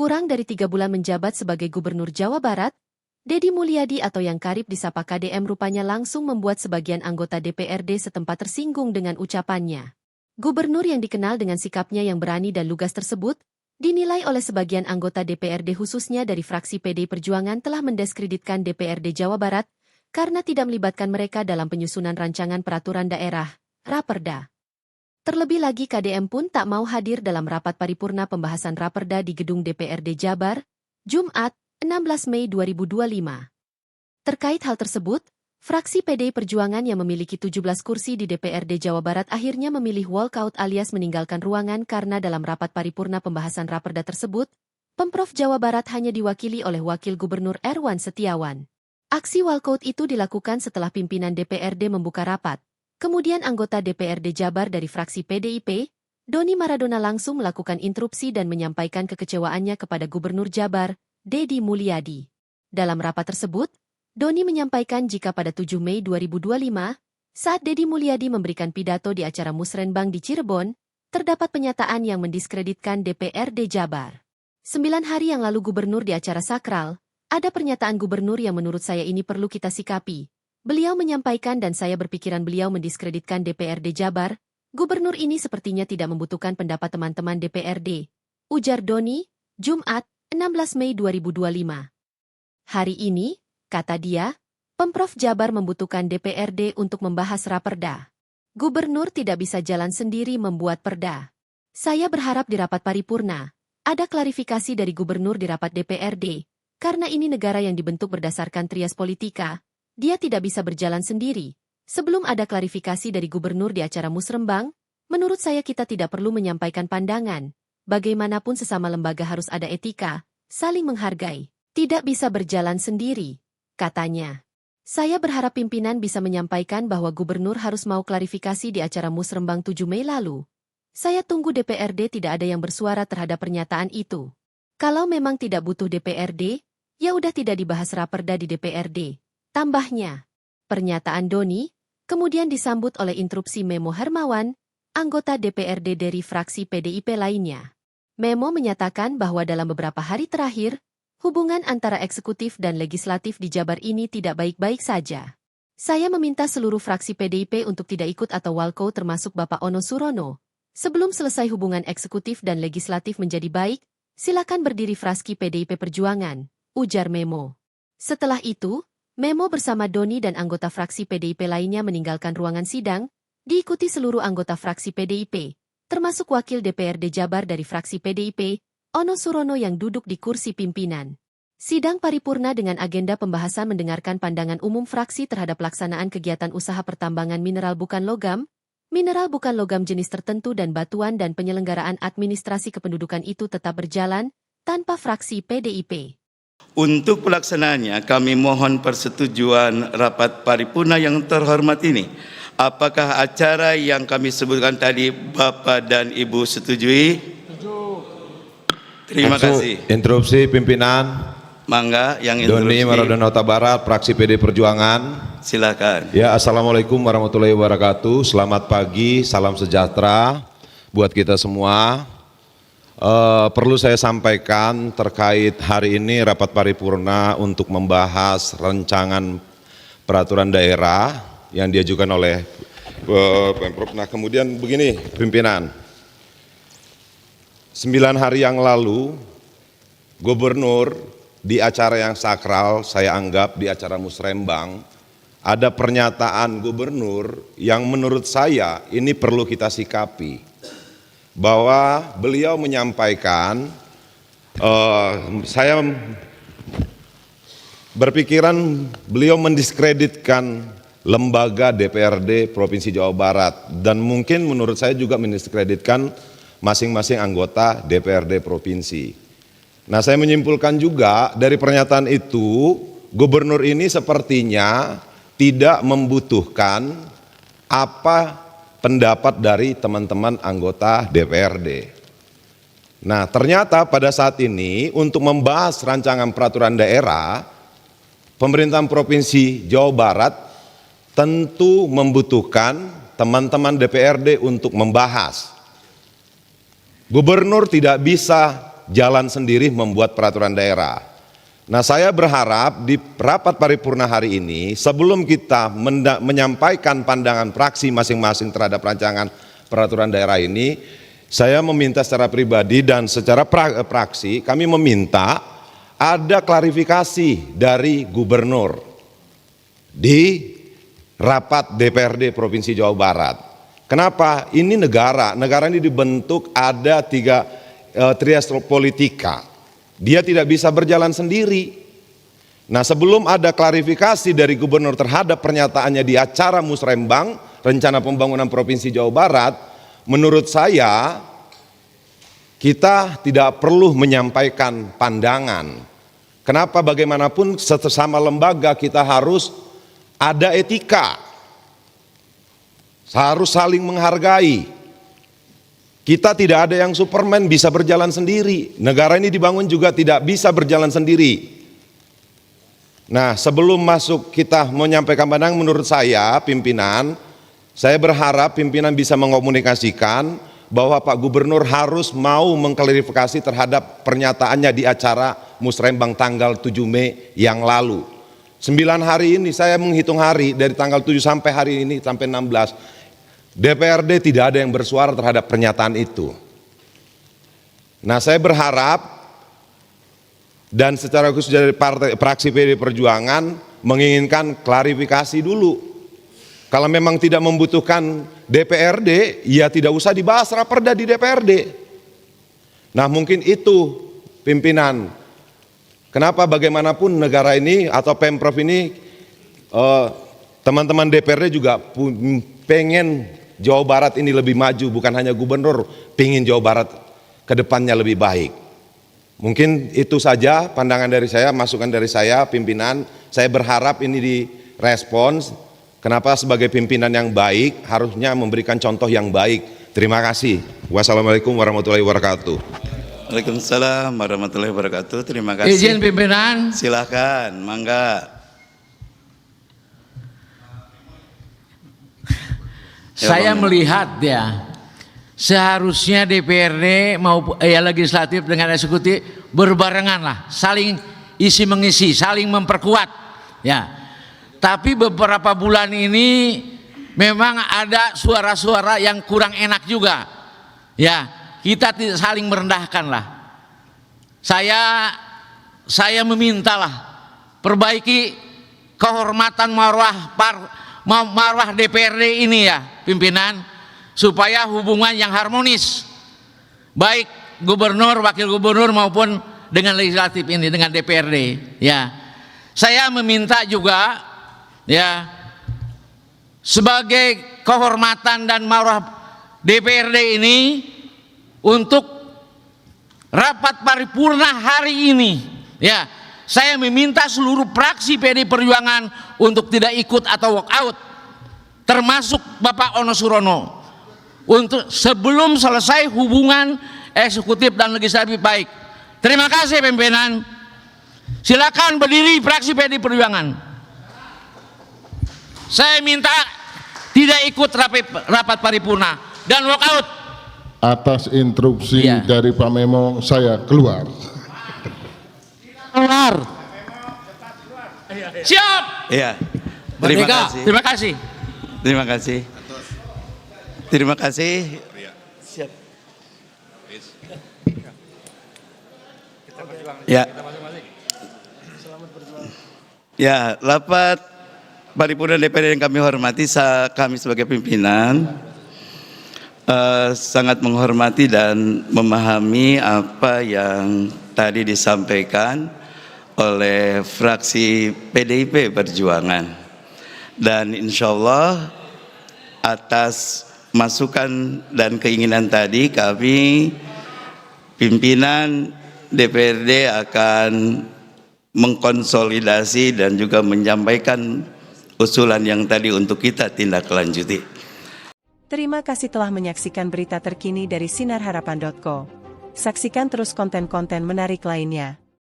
Kurang dari 3 bulan menjabat sebagai Gubernur Jawa Barat, Deddy Mulyadi atau yang karib disapa KDM rupanya langsung membuat sebagian anggota DPRD setempat tersinggung dengan ucapannya. Gubernur yang dikenal dengan sikapnya yang berani dan lugas tersebut, dinilai oleh sebagian anggota DPRD khususnya dari fraksi PDI Perjuangan telah mendiskreditkan DPRD Jawa Barat karena tidak melibatkan mereka dalam penyusunan rancangan peraturan daerah, Raperda. Terlebih lagi KDM pun tak mau hadir dalam rapat paripurna pembahasan Raperda di gedung DPRD Jabar, Jumat, 16 Mei 2025. Terkait hal tersebut, fraksi PDI Perjuangan yang memiliki 17 kursi di DPRD Jawa Barat akhirnya memilih walkout alias meninggalkan ruangan karena dalam rapat paripurna pembahasan Raperda tersebut, Pemprov Jawa Barat hanya diwakili oleh Wakil Gubernur Erwan Setiawan. Aksi walkout itu dilakukan setelah pimpinan DPRD membuka rapat. Kemudian anggota DPRD Jabar dari fraksi PDIP, Doni Maradona langsung melakukan interupsi dan menyampaikan kekecewaannya kepada Gubernur Jabar, Deddy Mulyadi. Dalam rapat tersebut, Doni menyampaikan jika pada 7 Mei 2025, saat Deddy Mulyadi memberikan pidato di acara Musrenbang di Cirebon, terdapat pernyataan yang mendiskreditkan DPRD Jabar. 9 hari yang lalu Gubernur di acara sakral, ada pernyataan Gubernur yang menurut saya ini perlu kita sikapi. Beliau menyampaikan dan saya berpikiran beliau mendiskreditkan DPRD Jabar, Gubernur ini sepertinya tidak membutuhkan pendapat teman-teman DPRD. Ujar Doni, Jumat, 16 Mei 2025. Hari ini, kata dia, Pemprov Jabar membutuhkan DPRD untuk membahas Raperda. Gubernur tidak bisa jalan sendiri membuat perda. Saya berharap di rapat paripurna, ada klarifikasi dari Gubernur di rapat DPRD, karena ini negara yang dibentuk berdasarkan trias politika. Dia tidak bisa berjalan sendiri. Sebelum ada klarifikasi dari Gubernur di acara Musrembang, menurut saya kita tidak perlu menyampaikan pandangan. Bagaimanapun sesama lembaga harus ada etika, saling menghargai. Tidak bisa berjalan sendiri, katanya. Saya berharap pimpinan bisa menyampaikan bahwa Gubernur harus mau klarifikasi di acara Musrembang 7 Mei lalu. Saya tunggu DPRD tidak ada yang bersuara terhadap pernyataan itu. Kalau memang tidak butuh DPRD, ya udah tidak dibahas Raperda di DPRD. Tambahnya, pernyataan Doni kemudian disambut oleh interupsi Memo Hermawan, anggota DPRD dari fraksi PDIP lainnya. Memo menyatakan bahwa dalam beberapa hari terakhir, hubungan antara eksekutif dan legislatif di Jabar ini tidak baik-baik saja. Saya meminta seluruh fraksi PDIP untuk tidak ikut atau walkout termasuk Bapak Ono Surono. Sebelum selesai hubungan eksekutif dan legislatif menjadi baik, silakan berdiri fraksi PDIP Perjuangan, ujar Memo. Setelah itu, Memo bersama Doni dan anggota fraksi PDIP lainnya meninggalkan ruangan sidang, diikuti seluruh anggota fraksi PDIP, termasuk Wakil DPRD Jabar dari fraksi PDIP, Ono Surono yang duduk di kursi pimpinan. Sidang paripurna dengan agenda pembahasan mendengarkan pandangan umum fraksi terhadap pelaksanaan kegiatan usaha pertambangan mineral bukan logam jenis tertentu dan batuan dan penyelenggaraan administrasi kependudukan itu tetap berjalan, tanpa fraksi PDIP. Untuk pelaksanaannya, kami mohon persetujuan rapat paripurna yang terhormat ini. Apakah acara yang kami sebutkan tadi Bapak dan Ibu setujui? Setuju. Terima kasih. Interupsi pimpinan. Mangga yang interupsi. Doni Maradona Barat, fraksi PD Perjuangan. Silakan. Ya, assalamualaikum warahmatullahi wabarakatuh. Selamat pagi, salam sejahtera buat kita semua. Perlu saya sampaikan terkait hari ini rapat paripurna untuk membahas rancangan peraturan daerah yang diajukan oleh Pemprov. Nah, kemudian begini pimpinan, 9 hari yang lalu Gubernur di acara yang sakral, saya anggap di acara Musrembang, ada pernyataan Gubernur yang menurut saya ini perlu kita sikapi. Bahwa beliau menyampaikan, saya berpikiran beliau mendiskreditkan lembaga DPRD Provinsi Jawa Barat dan mungkin menurut saya juga mendiskreditkan masing-masing anggota DPRD Provinsi. Nah, saya menyimpulkan juga dari pernyataan itu, Gubernur ini sepertinya tidak membutuhkan apa pendapat dari teman-teman anggota DPRD. Nah, ternyata pada saat ini untuk membahas rancangan peraturan daerah, pemerintah Provinsi Jawa Barat tentu membutuhkan teman-teman DPRD untuk membahas. Gubernur tidak bisa jalan sendiri membuat peraturan daerah. Nah, saya berharap di rapat paripurna hari ini, sebelum kita menyampaikan pandangan fraksi masing-masing terhadap rancangan peraturan daerah ini, saya meminta secara pribadi dan secara fraksi, kami meminta ada klarifikasi dari gubernur di rapat DPRD Provinsi Jawa Barat. Kenapa? Ini negara ini dibentuk ada trias politika. Dia tidak bisa berjalan sendiri. Nah, sebelum ada klarifikasi dari gubernur terhadap pernyataannya di acara Musrembang, Rencana Pembangunan Provinsi Jawa Barat, menurut saya kita tidak perlu menyampaikan pandangan. Kenapa? Bagaimanapun sesama lembaga kita harus ada etika, harus saling menghargai. Kita tidak ada yang Superman bisa berjalan sendiri. Negara ini dibangun juga tidak bisa berjalan sendiri. Nah, sebelum masuk kita menyampaikan pandangan, menurut saya pimpinan, saya berharap pimpinan bisa mengomunikasikan bahwa Pak Gubernur harus mau mengklarifikasi terhadap pernyataannya di acara Musrembang tanggal 7 Mei yang lalu. 9 hari ini saya menghitung hari dari tanggal 7 sampai hari ini sampai 16. DPRD tidak ada yang bersuara terhadap pernyataan itu. Nah, saya berharap dan secara khusus dari fraksi PD Perjuangan menginginkan klarifikasi dulu. Kalau memang tidak membutuhkan DPRD, ya tidak usah dibahas raperda di DPRD. Nah, mungkin itu pimpinan. Kenapa bagaimanapun negara ini atau Pemprov ini, teman-teman DPRD juga pengen Jawa Barat ini lebih maju, bukan hanya gubernur pengen Jawa Barat ke depannya lebih baik. Mungkin itu saja pandangan dari saya, masukan dari saya pimpinan. Saya berharap ini direspons. Kenapa sebagai pimpinan yang baik harusnya memberikan contoh yang baik. Terima kasih. Wassalamualaikum warahmatullahi wabarakatuh. Waalaikumsalam warahmatullahi wabarakatuh. Terima kasih. Izin pimpinan. Silakan, mangga. Saya melihat ya, seharusnya DPRD maupun legislatif dengan eksekutif berbarengan lah, saling isi mengisi, saling memperkuat. Ya, tapi beberapa bulan ini memang ada suara-suara yang kurang enak juga. Ya, kita tidak saling merendahkan lah. Saya memintalah perbaiki kehormatan marwah DPRD ini ya pimpinan, supaya hubungan yang harmonis baik gubernur, wakil gubernur maupun dengan legislatif ini, dengan DPRD ya. Saya meminta juga ya, sebagai kehormatan dan marwah DPRD ini, untuk rapat paripurna hari ini ya, saya meminta seluruh fraksi PD Perjuangan untuk tidak ikut atau walk out, termasuk Bapak Ono Surono, untuk sebelum selesai hubungan eksekutif dan legislatif baik. Terima kasih pimpinan. Silakan berdiri fraksi PD Perjuangan. Saya minta tidak ikut rapat paripurna dan walk out. Atas instruksi Iya. dari Pak Memo, saya keluar. Keluar. Siap. Iya. Terima Merdeka. kasih. Terima kasih. Terima kasih. Terima kasih. Siap. Ya. Ya, rapat paripurna DPR yang kami hormati, kami sebagai pimpinan sangat menghormati dan memahami apa yang tadi disampaikan oleh fraksi PDIP Perjuangan, dan insya Allah atas masukan dan keinginan tadi kami pimpinan DPRD akan mengkonsolidasi dan juga menyampaikan usulan yang tadi untuk kita tindak lanjuti. Terima kasih telah menyaksikan berita terkini dari sinarharapan.co. Saksikan terus konten-konten menarik lainnya.